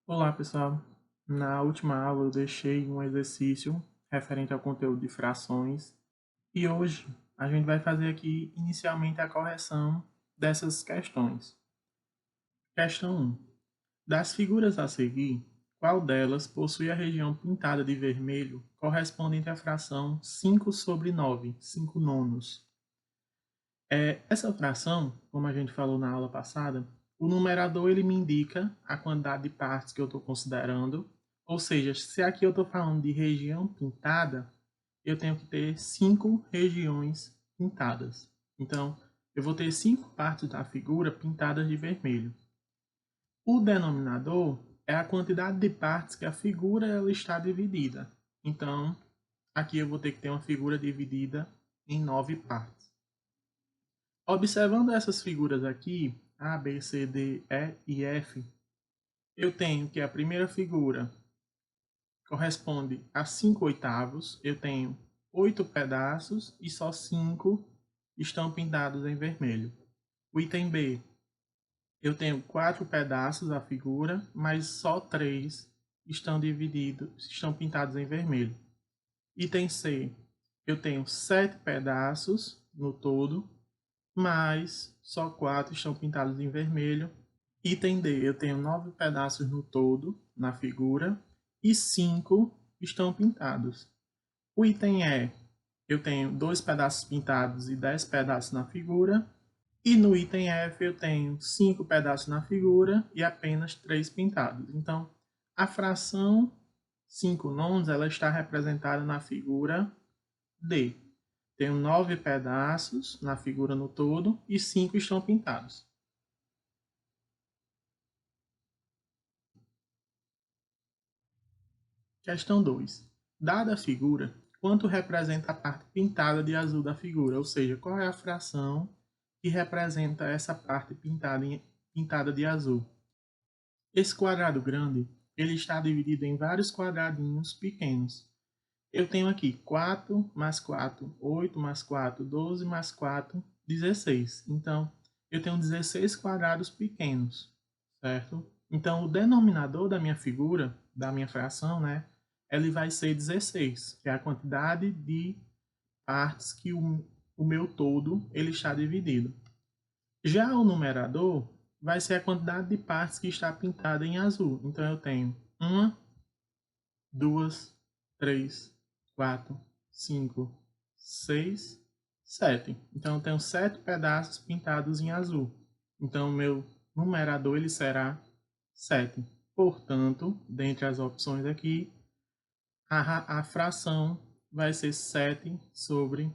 Olá, pessoal. Na última aula eu deixei um exercício referente ao conteúdo de frações e hoje a gente vai fazer aqui inicialmente a correção dessas questões. Questão 1. Das figuras a seguir, qual delas possui a região pintada de vermelho correspondente à fração 5 sobre 9, 5 nonos? Essa fração, como a gente falou na aula passada, o numerador ele me indica a quantidade de partes que eu estou considerando, ou seja, se aqui eu estou falando de região pintada, eu tenho que ter 5 regiões pintadas. Então, eu vou ter 5 partes da figura pintadas de vermelho. O denominador é a quantidade de partes que a figura ela está dividida. Então, aqui eu vou ter que ter uma figura dividida em 9 partes. Observando essas figuras aqui, A, B, C, D, E e F, eu tenho que a primeira figura corresponde a 5 oitavos, eu tenho 8 pedaços e só 5 estão pintados em vermelho. O item B, eu tenho 4 pedaços a figura, mas só 3 estão pintados em vermelho. Item C, eu tenho 7 pedaços no todo, mas só 4 estão pintados em vermelho. Item D, eu tenho 9 pedaços no todo, na figura, e 5 estão pintados. O item E, eu tenho 2 pedaços pintados e 10 pedaços na figura. E no item F, eu tenho 5 pedaços na figura e apenas 3 pintados. Então, a fração 5 nonos ela está representada na figura D. Tenho 9 pedaços na figura no todo e 5 estão pintados. Questão 2. Dada a figura, quanto representa a parte pintada de azul da figura? Ou seja, qual é a fração que representa essa parte pintada de azul? Esse quadrado grande ele está dividido em vários quadradinhos pequenos. Eu tenho aqui 4 mais 4, 8 mais 4, 12 mais 4, 16. Então, eu tenho 16 quadrados pequenos, certo? Então, o denominador da minha figura, da minha fração, né, ele vai ser 16, que é a quantidade de partes que o meu todo ele está dividido. Já o numerador vai ser a quantidade de partes que está pintada em azul. Então, eu tenho 1, 2, 3, 4, 5, 6, 7. Então, eu tenho 7 pedaços pintados em azul. Então, o meu numerador ele será 7. Portanto, dentre as opções aqui, a fração vai ser 7 sobre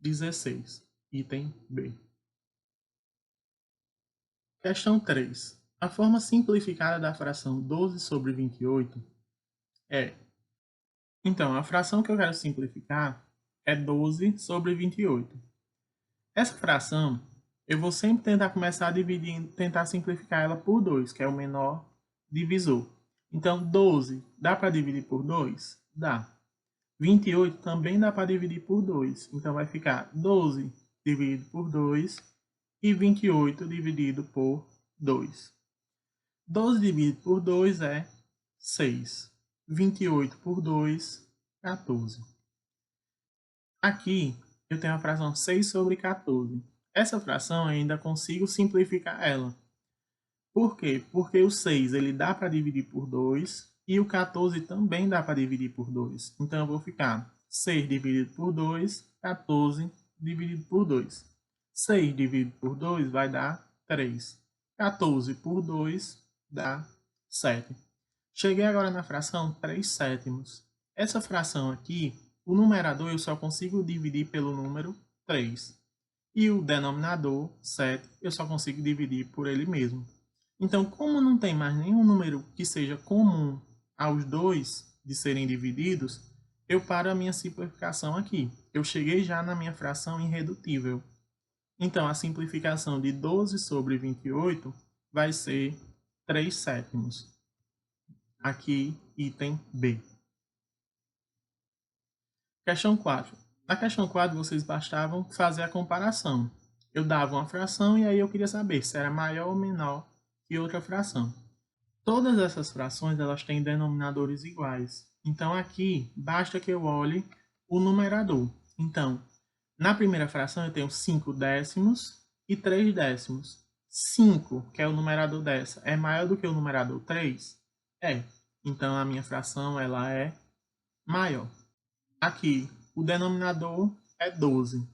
16. Item B. Questão 3. A forma simplificada da fração 12 sobre 28 é... Então, a fração que eu quero simplificar é 12 sobre 28. Essa fração, eu vou sempre tentar começar dividindo, tentar simplificar ela por 2, que é o menor divisor. Então, 12 dá para dividir por 2? Dá. 28 também dá para dividir por 2. Então, vai ficar 12 dividido por 2 e 28 dividido por 2. 12 dividido por 2 é 6. 28 por 2, 14. Aqui eu tenho a fração 6 sobre 14. Essa fração eu ainda consigo simplificar ela. Por quê? Porque o 6 ele dá para dividir por 2 e o 14 também dá para dividir por 2. Então eu vou ficar 6 dividido por 2, 14 dividido por 2. 6 dividido por 2 vai dar 3. 14 por 2 dá 7. Cheguei agora na fração 3 sétimos. Essa fração aqui, o numerador eu só consigo dividir pelo número 3. E o denominador, 7, eu só consigo dividir por ele mesmo. Então, como não tem mais nenhum número que seja comum aos dois de serem divididos, eu paro a minha simplificação aqui. Eu cheguei já na minha fração irredutível. Então, a simplificação de 12 sobre 28 vai ser 3 sétimos. Aqui, item B. Questão 4. Na questão 4, vocês bastavam fazer a comparação. Eu dava uma fração e aí eu queria saber se era maior ou menor que outra fração. Todas essas frações elas têm denominadores iguais. Então, aqui, basta que eu olhe o numerador. Então, na primeira fração eu tenho 5 décimos e 3 décimos. 5, que é o numerador dessa, é maior do que o numerador 3? É. Então, a minha fração ela é maior. Aqui, o denominador é 12.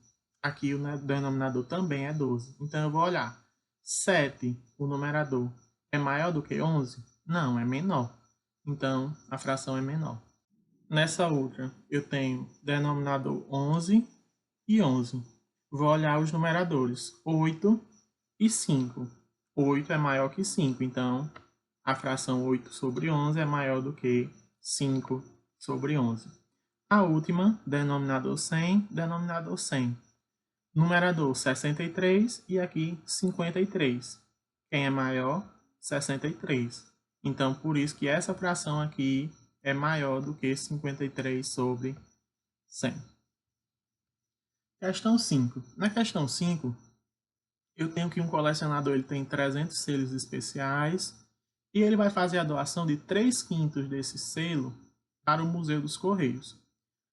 Aqui, o denominador também é 12. Então, eu vou olhar. 7, o numerador, é maior do que 11? Não, é menor. Então, a fração é menor. Nessa outra, eu tenho denominador 11 e 11. Vou olhar os numeradores, 8 e 5. 8 é maior que 5, então a fração 8 sobre 11 é maior do que 5 sobre 11. A última, denominador 100, denominador 100. Numerador 63 e aqui 53. Quem é maior? 63. Então, por isso que essa fração aqui é maior do que 53 sobre 100. Questão 5. Na questão 5, eu tenho que um colecionador ele tem 300 selos especiais e ele vai fazer a doação de 3/5 desse selo para o Museu dos Correios.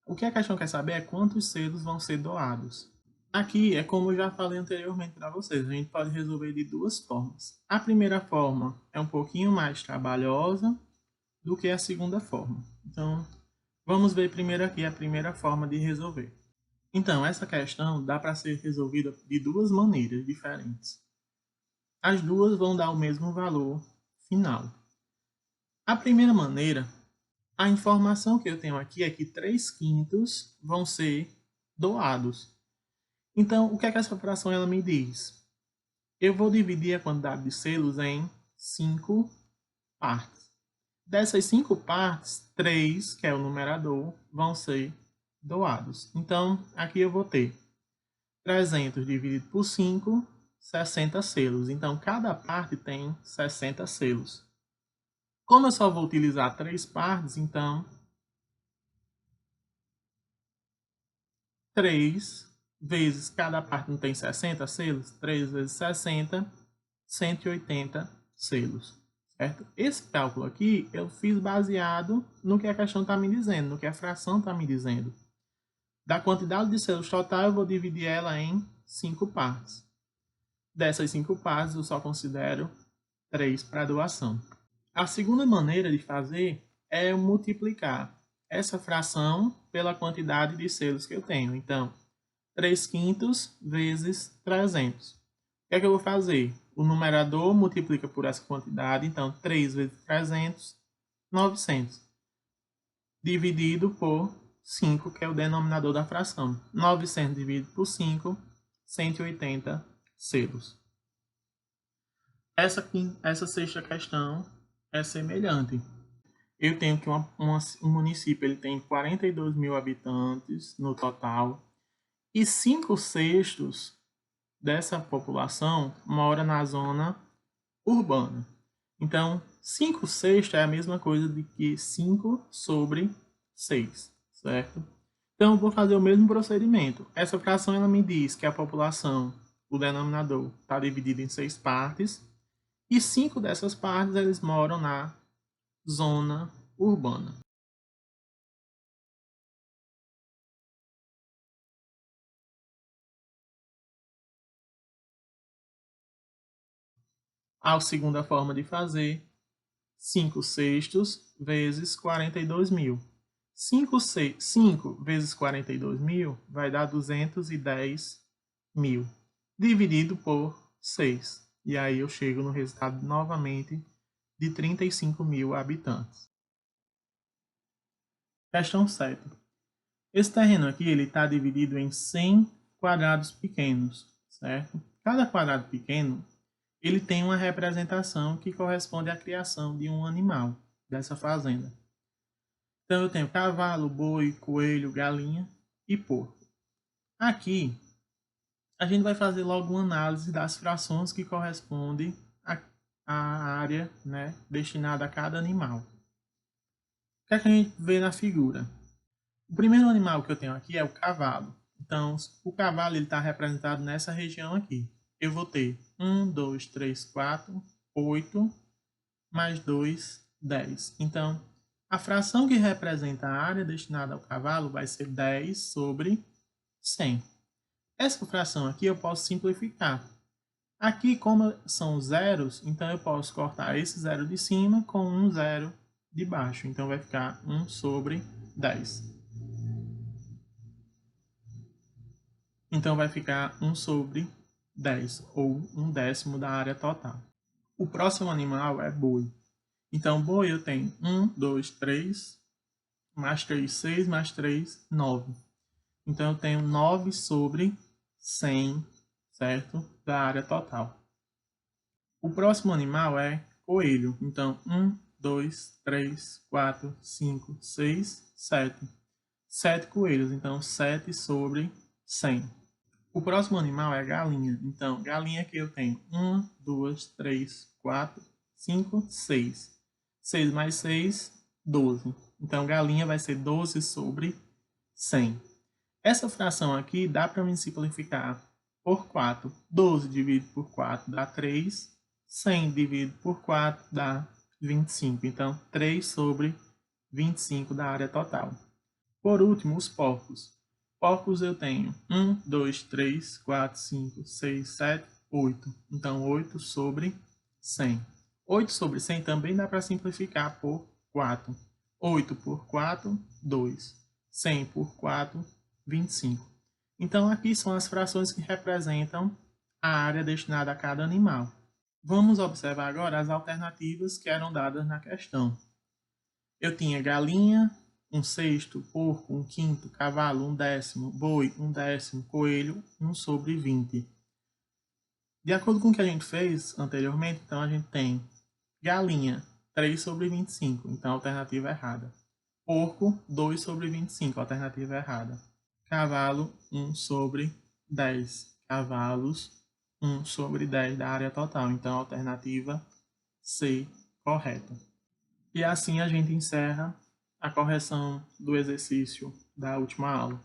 O que a questão quer saber é quantos selos vão ser doados. Aqui é como eu já falei anteriormente para vocês, a gente pode resolver de duas formas. A primeira forma é um pouquinho mais trabalhosa do que a segunda forma. Então, vamos ver primeiro aqui a primeira forma de resolver. Então, essa questão dá para ser resolvida de duas maneiras diferentes. As duas vão dar o mesmo valor final. A primeira maneira, a informação que eu tenho aqui é que 3/5 vão ser doados. Então, o que é que essa fração ela me diz? Eu vou dividir a quantidade de selos em 5 partes. Dessas 5 partes, 3, que é o numerador, vão ser doados. Então, aqui eu vou ter 300 dividido por 5, 60 selos. Então, cada parte tem 60 selos. Como eu só vou utilizar 3 partes, então 3 vezes cada parte não tem 60 selos? 3 vezes 60, 180 selos. Certo? Esse cálculo aqui eu fiz baseado no que a questão está me dizendo, no que a fração está me dizendo. Da quantidade de selos total, eu vou dividir ela em 5 partes. Dessas 5 partes, eu só considero 3 para doação. A segunda maneira de fazer é multiplicar essa fração pela quantidade de selos que eu tenho. Então, 3/5 vezes 300. O que é que eu vou fazer? O numerador multiplica por essa quantidade, então 3 vezes 300, 900. Dividido por 5, que é o denominador da fração. 900 dividido por 5, 180 selos. Essa sexta questão é semelhante. Eu tenho que um município ele tem 42 mil habitantes no total e 5/6 dessa população mora na zona urbana. Então, 5/6 é a mesma coisa de que 5 sobre 6, certo? Então, eu vou fazer o mesmo procedimento. Essa fração ela me diz que a população, o denominador, está dividido em 6 partes e 5 dessas partes eles moram na zona urbana. A segunda forma de fazer, 5/6 vezes 42 mil. 5 vezes 42 mil vai dar 210 mil, dividido por 6. E aí eu chego no resultado novamente de 35 mil habitantes. Questão 7. Esse terreno aqui está dividido em 100 quadrados pequenos, certo? Cada quadrado pequeno ele tem uma representação que corresponde à criação de um animal dessa fazenda. Então eu tenho cavalo, boi, coelho, galinha e porco. Aqui a gente vai fazer logo uma análise das frações que correspondem à área, né, destinada a cada animal. O que é que a gente vê na figura? O primeiro animal que eu tenho aqui é o cavalo. Então, o cavalo está representado nessa região aqui. Eu vou ter 1, 2, 3, 4, 8, mais 2, 10. Então, a fração que representa a área destinada ao cavalo vai ser 10 sobre 100. Essa fração aqui eu posso simplificar. Aqui, como são zeros, então eu posso cortar esse zero de cima com um zero de baixo. Então vai ficar 1 sobre 10. Então vai ficar 1 sobre 10, ou 1/10 da área total. O próximo animal é boi. Então, boi eu tenho 1, 2, 3, mais 3, 6, mais 3, 9. Então, eu tenho 9 sobre 100, certo? Da área total. O próximo animal é coelho. Então, 1, 2, 3, 4, 5, 6, 7. 7 coelhos. Então, 7 sobre 100. O próximo animal é galinha. Então, galinha que eu tenho 1, 2, 3, 4, 5, 6. 6 mais 6, 12. Então, galinha vai ser 12 sobre 100. Essa fração aqui dá para me simplificar por 4. 12 dividido por 4 dá 3. 100 dividido por 4 dá 25. Então, 3 sobre 25 da área total. Por último, os porcos. Porcos eu tenho 1, 2, 3, 4, 5, 6, 7, 8. Então, 8 sobre 100. 8 sobre 100 também dá para simplificar por 4. 8 por 4, 2. 100 por 4, 25. Então, aqui são as frações que representam a área destinada a cada animal. Vamos observar agora as alternativas que eram dadas na questão. Eu tinha galinha, 1/6, porco, 1/5, cavalo, 1/10, boi, 1/10, coelho, 1 sobre 20. De acordo com o que a gente fez anteriormente, então a gente tem galinha, 3 sobre 25, então alternativa errada. Porco, 2 sobre 25, alternativa errada. Cavalo, 1 sobre 10. Cavalos, 1 sobre 10 da área total, então alternativa C, correta. E assim a gente encerra a correção do exercício da última aula.